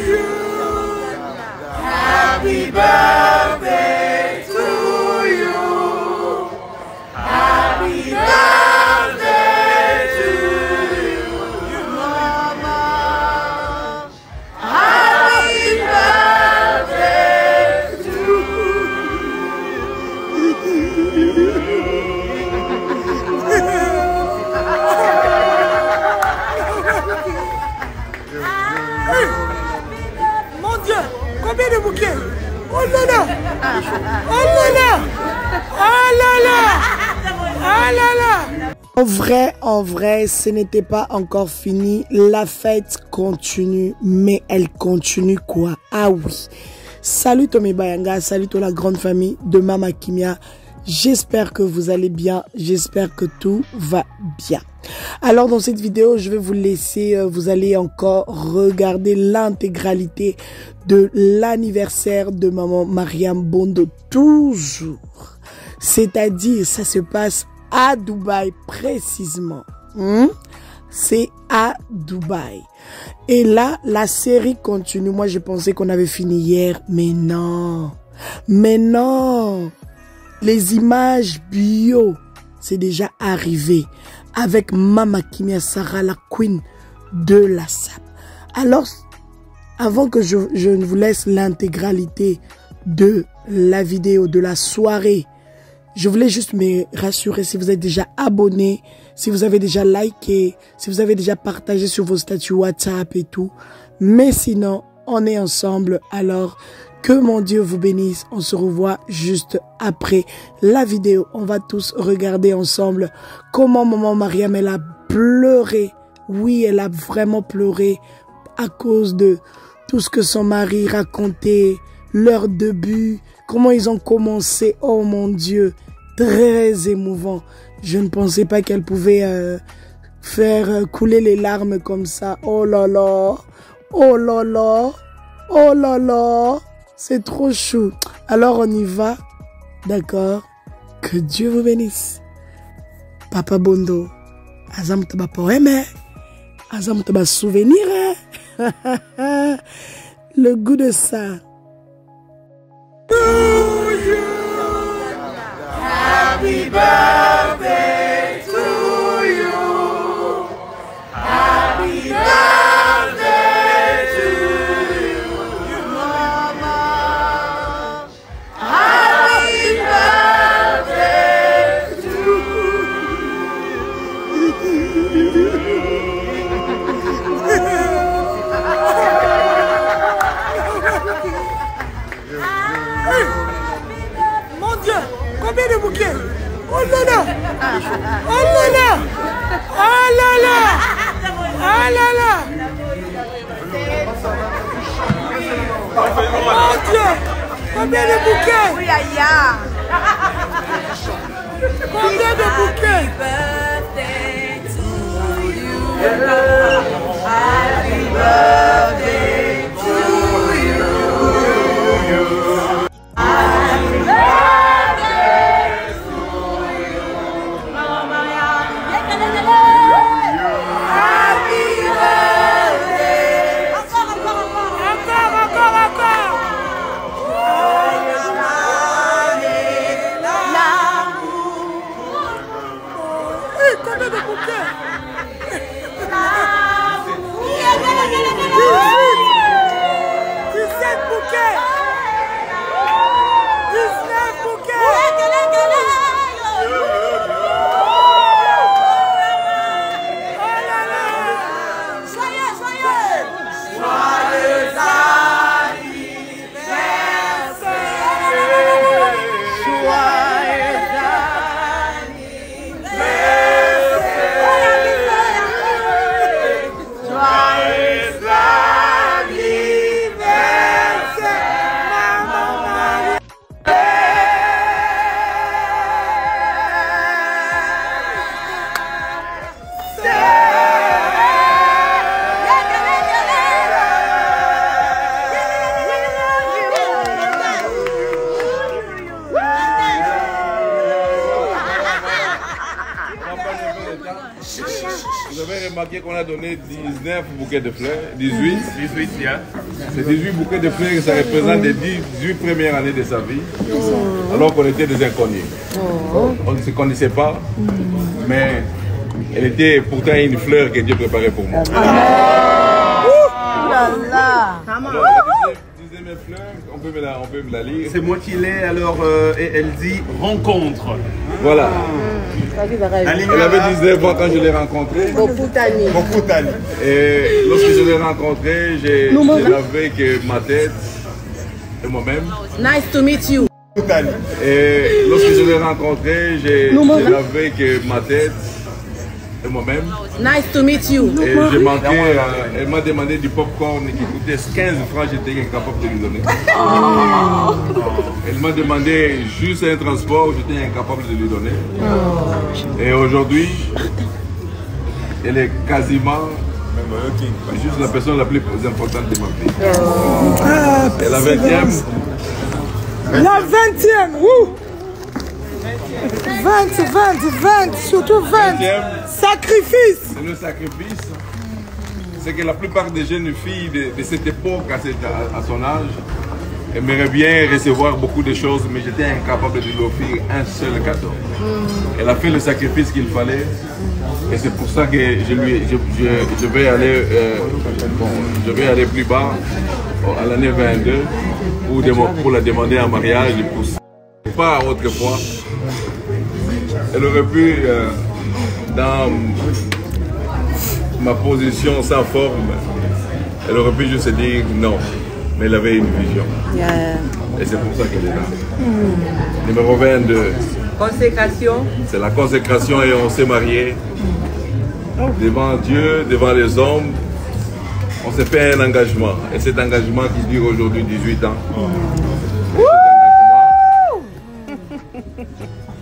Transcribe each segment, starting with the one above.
you. Happy birthday to you. Happy birthday to you, Mama. Happy birthday to you. Mon Dieu, combien de bouquets? Oh là là! Oh là là! Oh là là! Oh là là! En vrai, ce n'était pas encore fini. La fête continue, mais elle continue quoi? Ah oui! Salut Tommy Bayanga, salut toute la grande famille de Mama Kimia. J'espère que vous allez bien, j'espère que tout va bien. Alors dans cette vidéo, je vais vous laisser, vous allez encore regarder l'intégralité de l'anniversaire de maman Mariam Bondo, toujours. C'est-à-dire, ça se passe à Dubaï précisément. C'est à Dubaï. Et là, la série continue. Moi, je pensais qu'on avait fini hier, mais non. Mais non. Les images bio, c'est déjà arrivé avec Mama Kimia Sarah, la queen de la SAP. Alors, avant que je ne vous laisse l'intégralité de la vidéo, de la soirée, je voulais juste me rassurer si vous êtes déjà abonné, si vous avez déjà liké, si vous avez déjà partagé sur vos statuts WhatsApp et tout. Mais sinon, on est ensemble. Alors, que mon Dieu vous bénisse. On se revoit juste après la vidéo. On va tous regarder ensemble comment maman Mariam, elle a pleuré. Oui, elle a vraiment pleuré à cause de tout ce que son mari racontait, leur début, comment ils ont commencé. Oh mon Dieu, très émouvant. Je ne pensais pas qu'elle pouvait faire couler les larmes comme ça. Oh là là, oh là là, oh là là. C'est trop chou. Alors on y va. D'accord. Que Dieu vous bénisse. Papa Bondo. Azam taba poème. Azam taba souvenir. Le goût de ça. Happy birthday to you. Happy birthday to you, Mama. Happy birthday to you. Mon Dieu, combien de bouquets? Oh là là! Oh là là! Oh là là! Oh là là! Mon Dieu! Combien de bouquets? Combien de bouquets? Happy birthday to you. Happy birthday to you. Mama Mariam. Happy birthday. Encore. Combien de bouquets? remarqué qu'on a donné 19 bouquets de fleurs, 18. 18, yeah. Ces 18 bouquets de fleurs, ça représente les 18 premières années de sa vie, alors qu'on était des inconnus. On ne se connaissait pas, mais elle était pourtant une fleur que Dieu préparait pour moi. Alors, la 19e fleur, on peut me la lire. C'est moi qui l'ai, alors et elle dit rencontre. Voilà. Elle avait 19 ans quand je l'ai rencontrée. Et lorsque je l'ai rencontrée, j'avais que ma tête et moi-même. Nice to meet you. Et lorsque je l'ai rencontrée, j'avais que ma tête et moi-même. Nice to meet you. Et j'ai manqué, elle m'a demandé du popcorn qui coûtait 15 francs, j'étais incapable de lui donner. Elle m'a demandé juste un transport, j'étais incapable de lui donner. Et aujourd'hui, elle est quasiment juste la personne la plus importante de ma vie. Et la 20e. La 20e, wouh! 20, surtout 20. Sacrifice. C'est le sacrifice. C'est que la plupart des jeunes filles de cette époque, à son âge, aimeraient bien recevoir beaucoup de choses, mais j'étais incapable de lui offrir un seul cadeau. Elle a fait le sacrifice qu'il fallait. Et c'est pour ça que je vais aller plus bas, à l'année 22, pour la demander en mariage. Pas autrefois. Elle aurait pu, dans ma position sans forme, elle aurait pu juste dire non. Mais elle avait une vision. Et c'est pour ça qu'elle est là. Numéro 22. Consécration. C'est la consécration et on s'est mariés. Devant Dieu, devant les hommes, on s'est fait un engagement. Et cet engagement qui dure aujourd'hui 18 ans.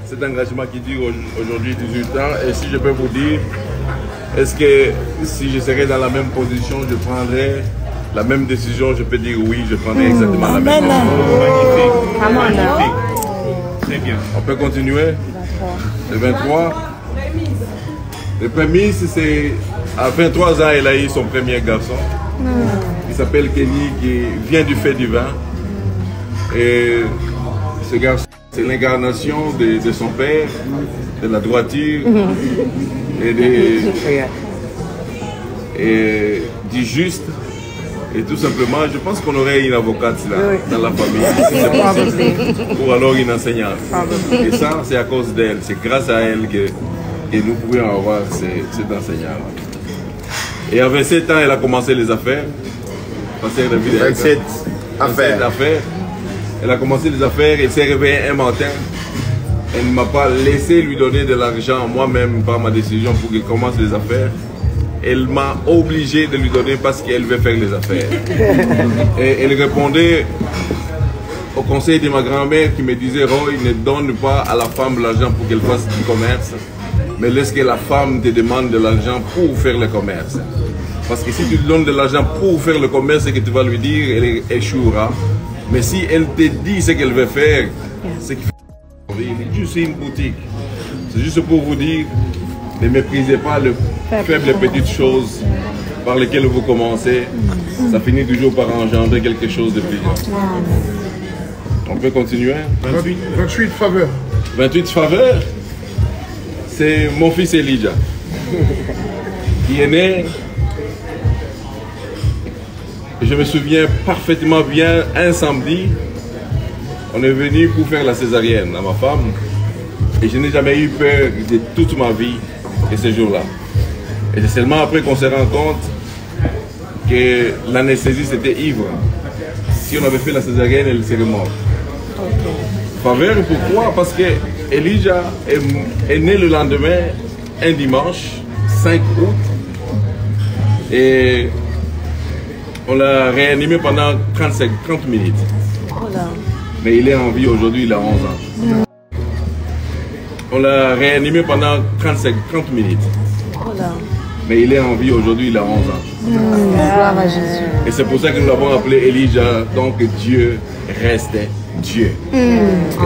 Cet engagement qui dure aujourd'hui 18 ans. Et si je peux vous dire, est-ce que si je serais dans la même position, je prendrais la même décision? Je peux dire oui, je prendrais exactement la même décision. Magnifique. Très bien. On peut continuer? Le 23. Le premier, c'est à 23 ans, elle a eu son premier garçon. Il s'appelle Kenny, qui vient du fait du vin. Et ce garçon, c'est l'incarnation de son père, de la droiture et du juste. Et tout simplement, je pense qu'on aurait une avocate là, dans la famille, si c'est possible, ou alors une enseignante. Et ça, c'est à cause d'elle, c'est grâce à elle que nous pouvions avoir cet enseignant. Et à 27 ans, elle a commencé les affaires. 27 affaires. Elle a commencé les affaires, elle s'est réveillée un matin. Elle ne m'a pas laissé lui donner de l'argent moi-même par ma décision pour qu'il commence les affaires. Elle m'a obligé de lui donner parce qu'elle veut faire les affaires. Et elle répondait au conseil de ma grand-mère qui me disait « Roy, ne donne pas à la femme l'argent pour qu'elle fasse du commerce, mais laisse que la femme te demande de l'argent pour faire le commerce. Parce que si tu lui donnes de l'argent pour faire le commerce, ce que tu vas lui dire, elle échouera. Mais si elle te dit ce qu'elle veut faire, c'est qu'il faut juste une boutique. C'est juste pour vous dire, ne méprisez pas les faibles petites choses par lesquelles vous commencez. Ça finit toujours par engendrer quelque chose de plus grand. On peut continuer? 28 faveurs. 28 faveurs, c'est mon fils Elijah, qui est né. Je me souviens parfaitement bien, un samedi, on est venu pour faire la césarienne à ma femme. Et je n'ai jamais eu peur de toute ma vie de ce jour-là. Et c'est seulement après qu'on se rend compte que l'anesthésiste était ivre. Si on avait fait la césarienne, elle serait morte. Faveur, pourquoi? Parce que Elijah est né le lendemain, un dimanche, 5 août. Et on l'a réanimé pendant 30 minutes. Mais il est en vie aujourd'hui, il a 11 ans. On l'a réanimé pendant 30 minutes. Mais il est en vie aujourd'hui, il a 11 ans. Gloire à Jésus. Et c'est pour ça que nous l'avons appelé Elijah. Donc Dieu reste Dieu. Et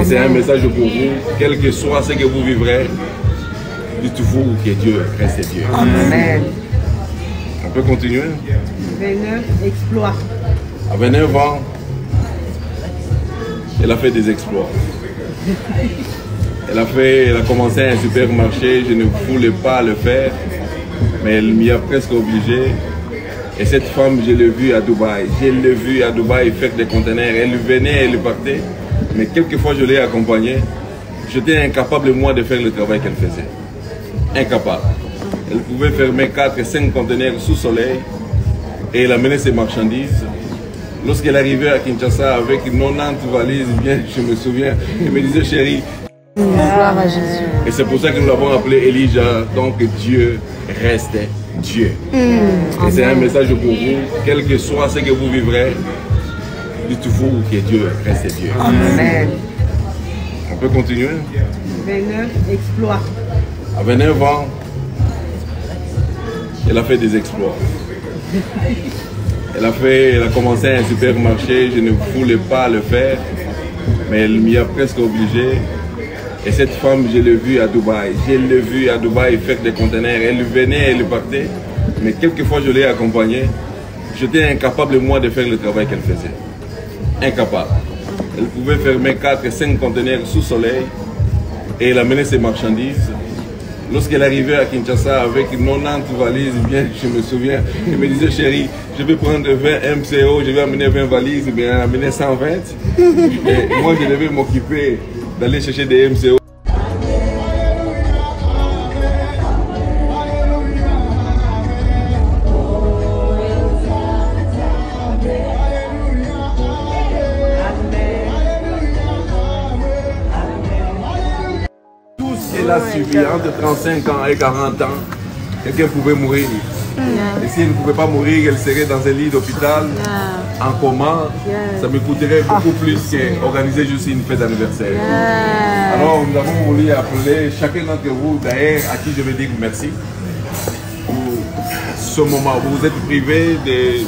c'est un message pour vous. Quel que soit ce que vous vivrez, dites-vous que Dieu reste Dieu. Amen. peut continuer. 29 exploits. À 29 ans, elle a fait des exploits. Elle a commencé un supermarché, je ne voulais pas le faire, mais elle m'y a presque obligé. Et cette femme, je l'ai vue à Dubaï. Je l'ai vue à Dubaï faire des conteneurs. Elle venait, elle partait. Mais quelquefois, je l'ai accompagnée. J'étais incapable, moi, de faire le travail qu'elle faisait. Incapable. Elle pouvait fermer 4 et 5 conteneurs sous soleil et elle amenait ses marchandises. Lorsqu'elle arrivait à Kinshasa avec 90 valises, bien, je me souviens, elle me disait, chérie. Gloire à Jésus. Et c'est pour ça que nous l'avons appelé Elijah, donc Dieu reste Dieu. Et c'est un message pour vous, quel que soit ce que vous vivrez, dites-vous que Dieu reste Dieu. Amen. On peut continuer. 29 exploits. À 29 ans, elle a fait des exploits. Elle a commencé un supermarché, je ne voulais pas le faire, mais elle m'y a presque obligé. Et cette femme, je l'ai vue à Dubaï. Je l'ai vue à Dubaï faire des conteneurs. Elle venait, elle partait. Mais quelquefois, je l'ai accompagnée. J'étais incapable, moi, de faire le travail qu'elle faisait. Incapable. Elle pouvait fermer 4 et 5 conteneurs sous soleil et elle amenait ses marchandises. Lorsqu'elle arrivait à Kinshasa avec 90 valises, bien, je me souviens, elle me disait, chérie, je vais prendre 20 MCO, je vais amener 20 valises, bien, elle amenait 120. Et moi, je devais m'occuper d'aller chercher des MCO. Elle a suivi entre 35 ans et 40 ans. Quelqu'un pouvait mourir. Et si elle ne pouvait pas mourir, elle serait dans un lit d'hôpital, en coma. Ça me coûterait beaucoup plus qu'organiser juste une fête d'anniversaire. Alors nous avons voulu appeler chacun d'entre vous, d'ailleurs, à qui je vais dire merci. Pour ce moment, vous êtes privés de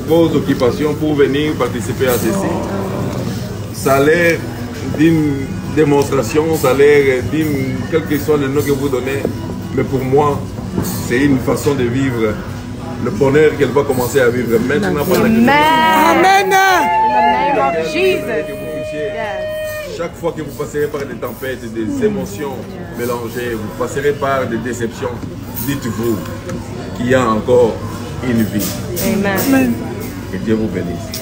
vos occupations pour venir participer à ceci. Ça a l'air d'une démonstration, ça a l'air d'une, quel que soit le nom que vous donnez, mais pour moi, c'est une façon de vivre le bonheur qu'elle va commencer à vivre maintenant. Amen. Chaque fois que vous passerez par des tempêtes, des émotions mélangées, vous passerez par des déceptions, dites-vous qu'il y a encore une vie. Amen. Que Dieu vous bénisse.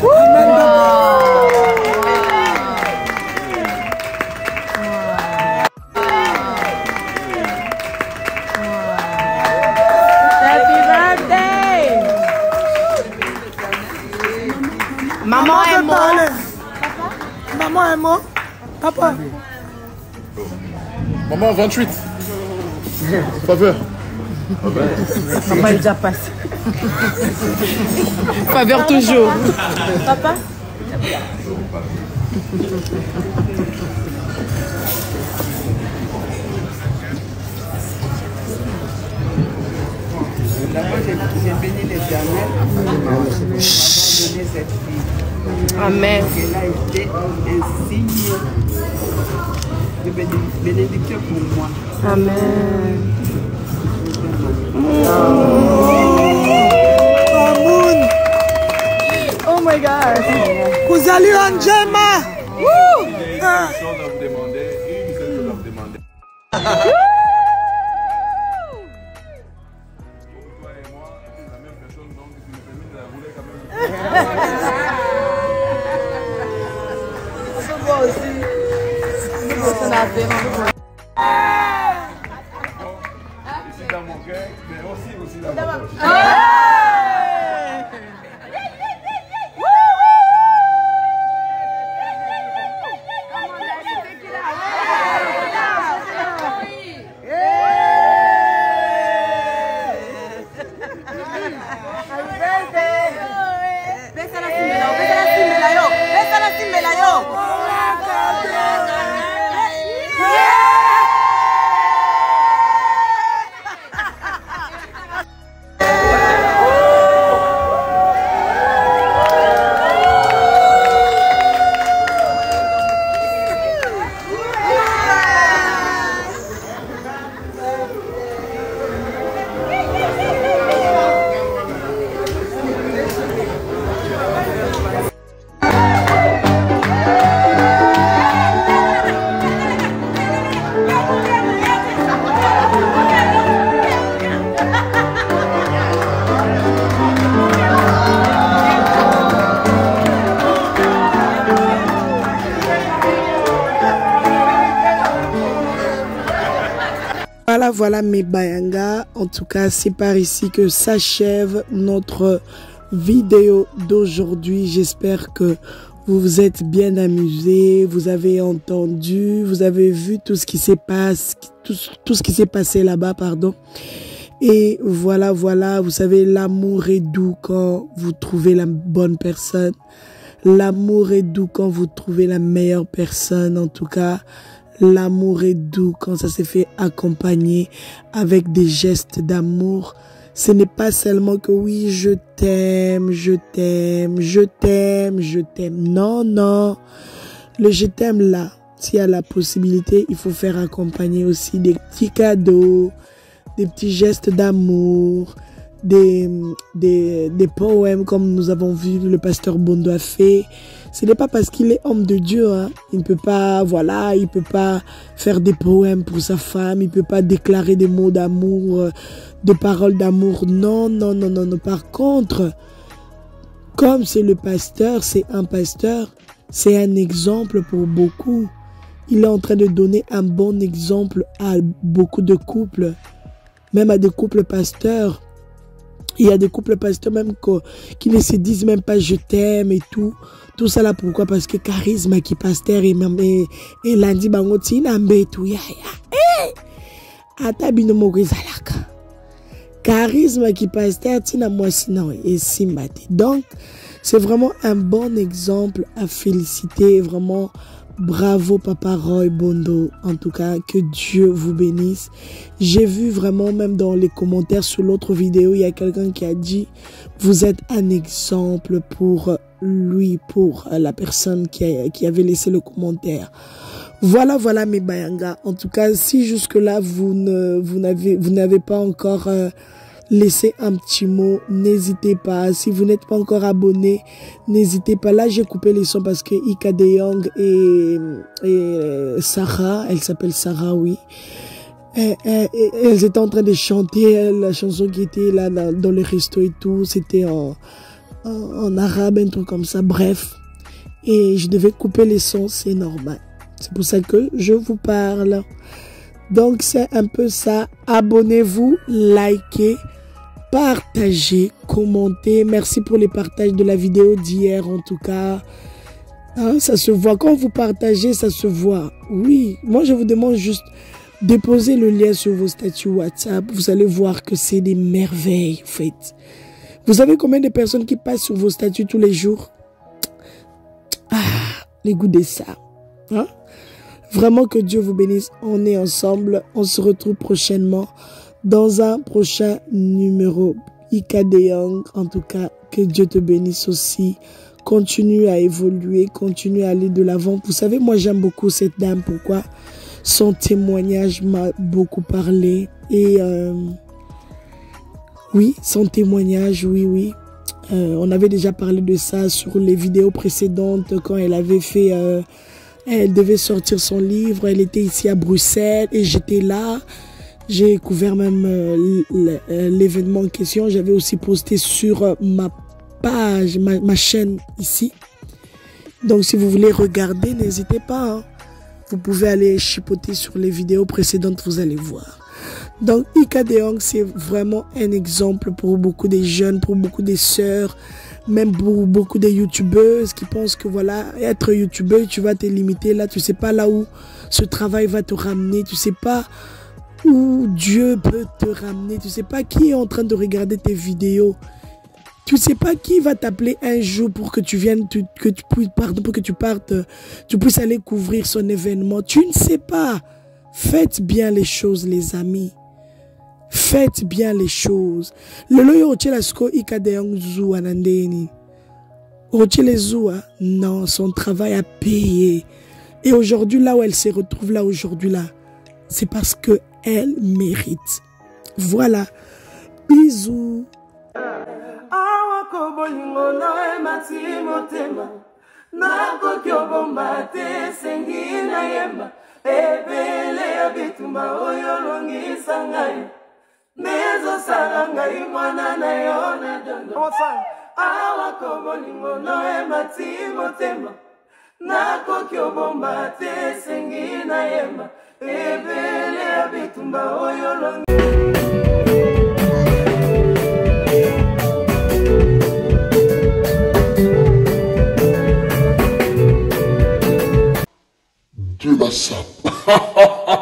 Maman est morte. Maman est morte. Papa. Maman, 28. Faveur. Papa est déjà passé. Faveur toujours. Papa. D'abord, j'ai béni l'Éternel pour m'avoir donné cette fille. Amen. Elle a été un signe de bénédiction pour moi. Amen. Amoun. Oh my God. Kuzali Anjema. Une seule chose à vous demander, une seule chose à vous demander. Toi et moi, c'est la même personne, donc si tu me permets de la rouler quand même. Moi aussi. Ici dans mon cœur, mais aussi dans mon poche. voilà mes Bayanga. En tout cas, c'est par ici que s'achève notre vidéo d'aujourd'hui. J'espère que vous vous êtes bien amusés, vous avez entendu, vous avez vu tout ce qui s'est passé, tout ce qui s'est passé là-bas, pardon. Et voilà, vous savez, l'amour est doux quand vous trouvez la bonne personne. L'amour est doux quand vous trouvez la meilleure personne. En tout cas, l'amour est doux quand ça s'est fait accompagner avec des gestes d'amour. Ce n'est pas seulement que oui, je t'aime, je t'aime, je t'aime, je t'aime. Non, non. Le je t'aime là, s'il y a la possibilité, il faut faire accompagner aussi des petits cadeaux, des petits gestes d'amour, des poèmes comme nous avons vu le pasteur Bondo a fait. Ce n'est pas parce qu'il est homme de Dieu, hein. Il ne peut pas, voilà, il peut pas faire des poèmes pour sa femme, il peut pas déclarer des mots d'amour, de paroles d'amour. Non, non, non, non, non. Par contre, comme c'est le pasteur, c'est un pasteur, c'est un exemple pour beaucoup. Il est en train de donner un bon exemple à beaucoup de couples, même à des couples pasteurs. Il y a des couples pasteurs même qui ne se disent même pas je t'aime et tout. Tout ça là pourquoi? Parce que charisme qui pasteur et lundi bangoti nambe tout ya ya. Ata binomo rezalaka. Charisme qui pasteur tina mwasina et simbati. Donc c'est vraiment un bon exemple à féliciter, vraiment. Bravo Papa Roy Bondo, en tout cas que Dieu vous bénisse. J'ai vu vraiment même dans les commentaires sur l'autre vidéo, il y a quelqu'un qui a dit vous êtes un exemple pour lui, pour la personne qui avait laissé le commentaire. Voilà mes Bayanga. En tout cas, si jusque là vous n'avez pas encore laissez un petit mot, n'hésitez pas. Si vous n'êtes pas encore abonné, n'hésitez pas. Là, j'ai coupé les sons parce que Ika De Young et Sarah, elle s'appelle Sarah, oui. Elles étaient en train de chanter la chanson qui était là dans le resto et tout. C'était en arabe, un truc comme ça. Bref. Et je devais couper les sons, c'est normal. C'est pour ça que je vous parle. Donc, c'est un peu ça. Abonnez-vous, likez, partagez, commentez. Merci pour les partages de la vidéo d'hier, en tout cas. Hein, ça se voit. Quand vous partagez, ça se voit. Oui, moi, je vous demande juste déposer le lien sur vos statuts WhatsApp. Vous allez voir que c'est des merveilles, en fait. Vous savez combien de personnes qui passent sur vos statuts tous les jours? Ah, les goûts de ça. Hein? Vraiment que Dieu vous bénisse. On est ensemble. On se retrouve prochainement dans un prochain numéro. Ika De Young, en tout cas, que Dieu te bénisse aussi. Continue à évoluer, continue à aller de l'avant. Vous savez, moi j'aime beaucoup cette dame. Pourquoi? Son témoignage m'a beaucoup parlé. Et oui, son témoignage, oui. On avait déjà parlé de ça sur les vidéos précédentes quand elle avait fait... elle devait sortir son livre, elle était ici à Bruxelles et j'étais là. J'ai couvert même l'événement en question. J'avais aussi posté sur ma page, ma chaîne ici. Donc si vous voulez regarder, n'hésitez pas. Hein. Vous pouvez aller chipoter sur les vidéos précédentes, vous allez voir. Donc Ika De Young, c'est vraiment un exemple pour beaucoup de jeunes, pour beaucoup de sœurs. Même pour beaucoup de youtubeuses qui pensent que voilà, être youtubeur, tu vas te limiter là, tu sais pas là où ce travail va te ramener, tu sais pas où Dieu peut te ramener, tu sais pas qui est en train de regarder tes vidéos, tu sais pas qui va t'appeler un jour pour que tu viennes, pour que tu partes, tu puisses aller couvrir son événement, tu ne sais pas. Faites bien les choses les amis. Faites bien les choses. Le loyo ochelasko Ika De Young zou anandeni. Ochelezoua, non, son travail a payé. Et aujourd'hui, là où elle se retrouve là aujourd'hui là, c'est parce que elle mérite. Voilà. Bisous. Mezo saranga imwana na yona dondo awa kobolingo no emati motema na kokyo bomba te sengi na yema ebele De la sape.